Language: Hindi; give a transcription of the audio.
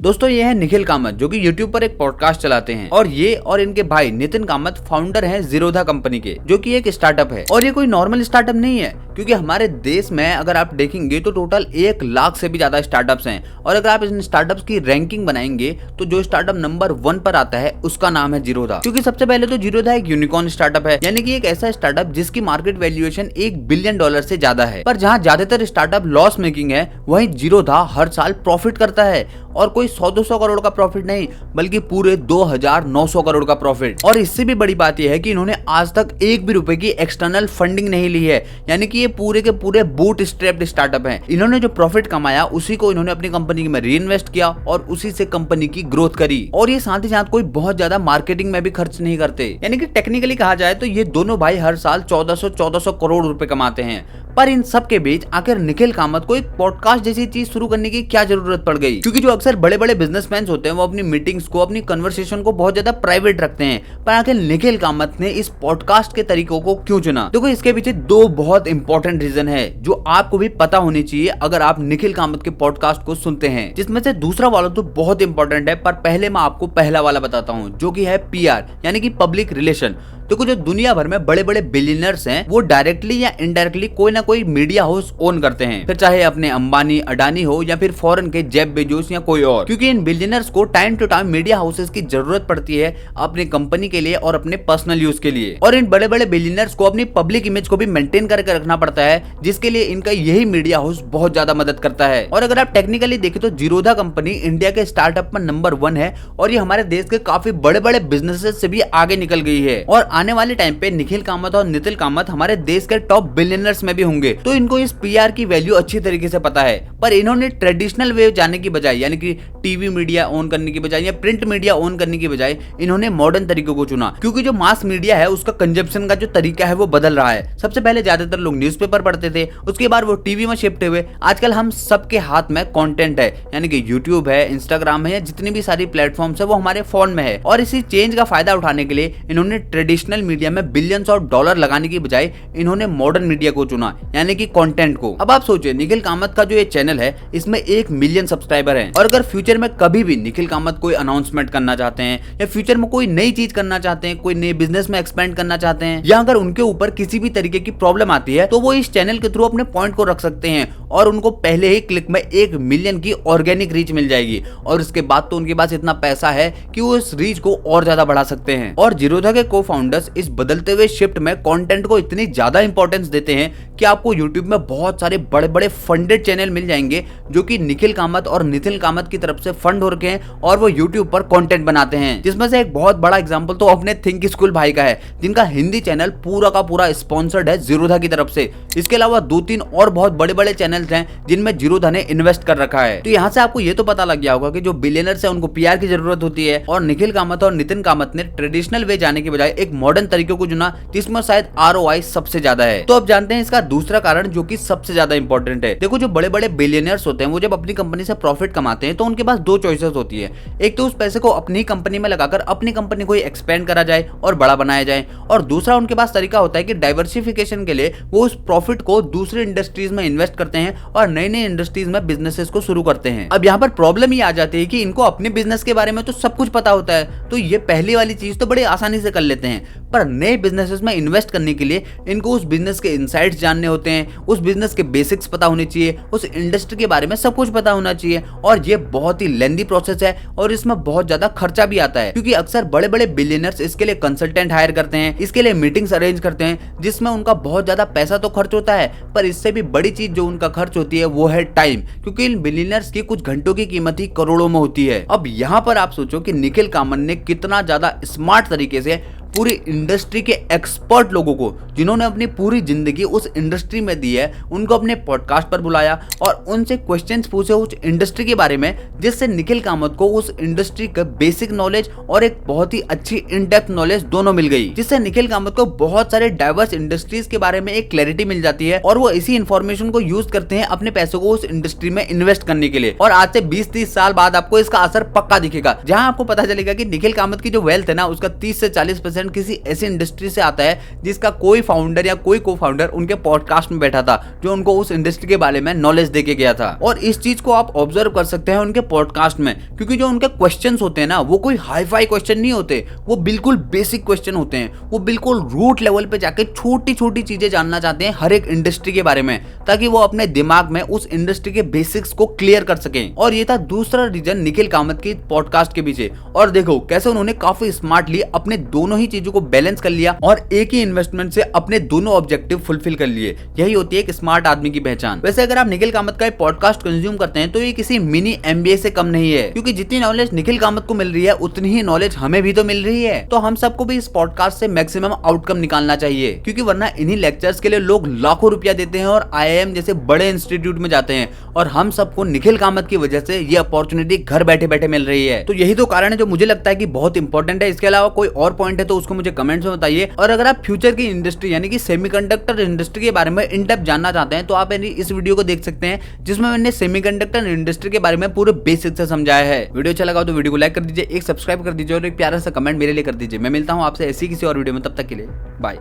दोस्तों ये है निखिल कामत जो कि YouTube पर एक पॉडकास्ट चलाते हैं और ये और इनके भाई नितिन कामत फाउंडर हैं जीरोधा कंपनी के, जो कि एक स्टार्टअप है। और ये कोई नॉर्मल स्टार्टअप नहीं है, क्योंकि हमारे देश में अगर आप देखेंगे तो टोटल 1 लाख से भी ज्यादा स्टार्टअप्स हैं। और अगर आप इन स्टार्टअप्स की रैंकिंग बनाएंगे तो जो स्टार्टअप नंबर 1 पर आता है उसका नाम है जीरोधा। क्योंकि सबसे पहले तो जीरोधा एक यूनिकॉर्न स्टार्टअप है, यानी कि एक ऐसा स्टार्टअप जिसकी मार्केट वैल्यूएशन $1 बिलियन से ज्यादा है। पर जहाँ ज्यादातर स्टार्टअप लॉस मेकिंग है, वहीं जीरोधा हर साल प्रॉफिट करता है, और कोई 100-200 करोड़ का प्रॉफिट नहीं, बल्कि पूरे 2900 करोड़ का प्रॉफिट। और इससे भी बड़ी बात यह है कि इन्होंने आज तक $1 भी रुपए की एक्सटर्नल फंडिंग नहीं ली है, यानी कि ये पूरे के पूरे बूट स्ट्रैप्ड स्टार्टअप है। इन्होंने जो प्रॉफिट कमाया उसी को इन्होंने अपनी कंपनी में री इन्वेस्ट किया और उसी से कंपनी की ग्रोथ करी। और ये साथ ही साथ कोई बहुत ज्यादा मार्केटिंग में भी खर्च नहीं करते, यानी कि टेक्निकली कहा जाए तो ये दोनों भाई हर साल 1400 करोड़ रुपए कमाते हैं। पर इन सब के बीच आखिर निखिल कामत को एक पॉडकास्ट जैसी चीज शुरू करने की क्या जरूरत पड़ गई? क्योंकि जो अक्सर बड़े बड़े बिजनेसमैन होते हैं वो अपनी मीटिंग्स को, अपनी कन्वर्सेशन को बहुत ज्यादा प्राइवेट रखते हैं, पर आखिर निखिल कामत ने इस पॉडकास्ट के तरीकों को क्यों चुना? देखो इसके पीछे 2 बहुत इंपॉर्टेंट रीजन है जो आपको भी पता होनी चाहिए अगर आप निखिल कामत के पॉडकास्ट को सुनते हैं, जिसमें से दूसरा वाला तो बहुत इंपॉर्टेंट है, पर पहले मैं आपको पहला वाला बताता हूँ, जो कि है PR यानी कि पब्लिक रिलेशन। देखो जो दुनिया भर में बड़े बड़े बिलियनर्स हैं वो डायरेक्टली या इनडायरेक्टली कोई ना कोई मीडिया हाउस ओन करते हैं, फिर चाहे अपने अंबानी अडानी हो या फिर फॉरेन के जेफ बेजोस या कोई और। क्योंकि इन बिलियनर्स को time to time media houses की जरूरत पड़ती है अपनी कंपनी के लिए और अपने पर्सनल यूज के लिए। और इन बड़े बड़े बिलियनर्स को अपनी पब्लिक इमेज को भी मेंटेन करके रखना पड़ता है, जिसके लिए इनका यही मीडिया हाउस बहुत ज्यादा मदद करता है। और अगर आप टेक्निकली देखें तो जीरोधा कंपनी इंडिया के स्टार्टअप में नंबर 1 है और ये हमारे देश के काफी बड़े बड़े बिजनेसेस से भी आगे निकल गई है। और आने वाले टाइम पे निखिल कामत और नितिन कामत हमारे देश के टॉप बिलियनर्स में भी होंगे, तो इनको इस PR की वैल्यू अच्छी तरीके से पता है। पर इन्होंने ट्रेडिशनल वे जाने की बजाय, यानी कि टीवी मीडिया ऑन करने की बजाय या प्रिंट मीडिया ऑन करने की बजाय, इन्होंने मॉडर्न तरीकों को चुना। क्योंकि जो मास मीडिया है उसका कंजप्शन का जो तरीका है वो बदल रहा है। सबसे पहले ज्यादातर लोग न्यूज़पेपर पढ़ते थे, उसके बाद वो टीवी में शिफ्ट हुए। आजकल हम सबके हाथ में कंटेंट है, यानी कि यूट्यूब है, इंस्टाग्राम है, या जितनी भी सारी प्लेटफॉर्म्स है वो हमारे फोन में है। और इसी चेंज का फायदा उठाने के लिए इन्होंने ट्रेडिशनल मीडिया में बिलियंस ऑफ डॉलर लगाने की बजाय इन्होंने मॉडर्न मीडिया को चुना, यानी कि कंटेंट को। अब आप सोचिए निखिल कामत का जो ये चैनल है इसमें 1 मिलियन सब्सक्राइबर हैं, और अगर फ्यूचर में कभी भी निखिल कामत कोई अनाउंसमेंट करना चाहते हैं या फ्यूचर में कोई नई चीज करना चाहते हैं, कोई नए बिजनेस में एक्सपेंड करना चाहते हैं, या अगर उनके ऊपर किसी भी तरीके की प्रॉब्लम आती है, तो वो इस चैनल के थ्रू अपने पॉइंट को रख सकते हैं और उनको पहले ही क्लिक में 1 मिलियन की ऑर्गेनिक रीच मिल जाएगी। और इसके बाद तो उनके पास इतना पैसा है कि वो इस रीच को और ज्यादा बढ़ा सकते हैं। और जीरोधा के को-फाउंडर्स इस बदलते हुए शिफ्ट में कंटेंट को इतनी ज्यादा इंपॉर्टेंस देते हैं कि आपको YouTube में बहुत सारे बड़े बड़े फंडेड चैनल मिल जाएंगे जो कि निखिल कामत और नितिन कामत की तरफ से फंड हो रखे हैं, और वो YouTube पर कंटेंट बनाते हैं। जिसमें से एक बहुत बड़ा एग्जांपल तो अपने थिंक स्कूल भाई का है, जिनका हिंदी चैनल पूरा का पूरा स्पॉन्सर्ड है जीरोधा की तरफ से। इसके अलावा 2-3 और बहुत बड़े बड़े चैनल्स हैं जिनमें जीरोधा ने इन्वेस्ट कर रखा है। तो यहाँ से आपको ये तो पता लग गया होगा कि जो बिलियनर्स है उनको PR की जरूरत होती है, और निखिल कामत और नितिन कामत ने ट्रेडिशनल वे जाने की बजाय एक मॉडर्न तरीके को चुना, जिसमें शायद ROI सबसे ज्यादा है। तो अब जानते हैं इसका दूसरा कारण जो कि सबसे ज्यादा इंपॉर्टेंट है। देखो जो बड़े बड़े बिलियनर्स होते हैं वो जब अपनी कंपनी से प्रॉफिट कमाते हैं तो उनके पास 2 चॉइसेस होती है। एक तो उस पैसे को अपनी कंपनी में लगाकर अपनी कंपनी को एक्सपेंड करा जाए और बड़ा बनाया जाए, और दूसरा उनके पास तरीका होता है कि डाइवर्सिफिकेशन के लिए वो उस प्रॉफिट को दूसरी इंडस्ट्रीज में इन्वेस्ट करते हैं और नई नई इंडस्ट्रीज में बिजनेसेस को शुरू करते हैं। अब यहाँ पर प्रॉब्लम ये आ जाती है कि इनको अपने बिजनेस के बारे में तो सब कुछ पता होता है, तो ये पहली वाली चीज तो बड़े आसानी से कर लेते हैं, पर नए बिजनेसेस में इन्वेस्ट करने के लिए इनको उस बिजनेस के इनसाइट्स जानने होते हैं, उस बिजनेस के बेसिक्स पता होने चाहिए, उस इंडस्ट्री के बारे में सब कुछ पता होना चाहिए। और ये बहुत ही लेंथी प्रोसेस है और इसमें बहुत ज्यादा खर्चा भी आता है, क्योंकि अक्सर बड़े बड़े बिलियनर्स इसके लिए कंसल्टेंट हायर करते हैं, इसके लिए मीटिंग्स अरेंज करते हैं, जिसमें उनका बहुत ज्यादा पैसा तो खर्च होता है, पर इससे भी बड़ी चीज जो उनका खर्च होती है वो है टाइम, क्योंकि इन बिलियनर्स की कुछ घंटों की कीमत ही करोड़ों में होती है। अब यहाँ पर आप सोचो कि निखिल कामत ने कितना ज्यादा स्मार्ट तरीके से पूरी इंडस्ट्री के एक्सपर्ट लोगों को, जिन्होंने अपनी पूरी जिंदगी उस इंडस्ट्री में दी है, उनको अपने पॉडकास्ट पर बुलाया और उनसे क्वेश्चंस पूछे उस इंडस्ट्री के बारे में, जिससे निखिल कामत को उस इंडस्ट्री का बेसिक नॉलेज और एक बहुत ही अच्छी इन डेप्थ नॉलेज दोनों मिल गई, जिससे निखिल कामत को बहुत सारे डाइवर्स इंडस्ट्रीज के बारे में एक क्लैरिटी मिल जाती है, और वो इसी इंफॉर्मेशन को यूज करते हैं अपने पैसों को उस इंडस्ट्री में इन्वेस्ट करने के लिए। और आज से 20-30 साल बाद आपको इसका असर पक्का दिखेगा, जहां आपको पता चलेगा कि निखिल कामत की जो वेल्थ है ना उसका 30 से 40% कंसेंट किसी ऐसी इंडस्ट्री से आता है जिसका कोई फाउंडर या कोई को फाउंडर उनके पॉडकास्ट में बैठा था जो उनको उस इंडस्ट्री के बारे में नॉलेज देके गया था। और इस चीज को आप ऑब्जर्व कर सकते हैं उनके पॉडकास्ट में, क्योंकि जो उनके क्वेश्चंस होते हैं ना वो कोई हाई फाई क्वेश्चन नहीं होते, वो बिल्कुल बेसिक क्वेश्चन होते हैं। वो बिल्कुल रूट लेवल पे जाके छोटी छोटी चीजें जानना चाहते हैं हर एक इंडस्ट्री के बारे में, ताकि वो अपने दिमाग में उस इंडस्ट्री के बेसिक्स को क्लियर कर सकें। और ये था दूसरा रीजन निखिल कामत की पॉडकास्ट के पीछे। और देखो कैसे उन्होंने काफी स्मार्टली अपने दोनों ही चीजों को बैलेंस कर लिया और एक ही इन्वेस्टमेंट से अपने दोनों ऑब्जेक्टिव फुलफिल कर लिए। यही होती है एक स्मार्ट आदमी की पहचान। वैसे अगर आप निखिल कामत का पॉडकास्ट कंज्यूम करते हैं तो ये किसी मिनी MBA से कम नहीं है, क्योंकि जितनी नॉलेज निखिल कामत को मिल रही है उतनी ही नॉलेज हमें भी तो मिल रही है। तो हम सबको भी इस पॉडकास्ट से मैक्सिमम आउटकम निकालना चाहिए, क्योंकि वरना इन्हीं लेक्चर्स के लिए लोग लाखों रुपया देते हैं और IIM जैसे बड़े इंस्टीट्यूट में जाते हैं, और हम सबको निखिल कामत की वजह से ये अपॉर्चुनिटी घर बैठे बैठे मिल रही है। तो यही तो कारण है जो मुझे लगता है कि बहुत इंपॉर्टेंट है। इसके अलावा कोई और पॉइंट है तो उसको मुझे कमेंट्स में बताइए। और अगर आप फ्यूचर की इंडस्ट्री यानी कि सेमीकंडक्टर इंडस्ट्री के बारे में इन डेप्थ जानना चाहते हैं तो आप इस वीडियो को देख सकते हैं, जिसमें मैंने सेमीकंडक्टर इंडस्ट्री के बारे में पूरे बेसिक से समझाया है। वीडियो अच्छा लगा तो वीडियो को लाइक कर दीजिए, एक सब्सक्राइब कर दीजिए और एक प्यारा सा कमेंट मेरे लिए कर दीजिए। मैं मिलता हूं आपसे ऐसी किसी और वीडियो में, तब तक के लिए बाय।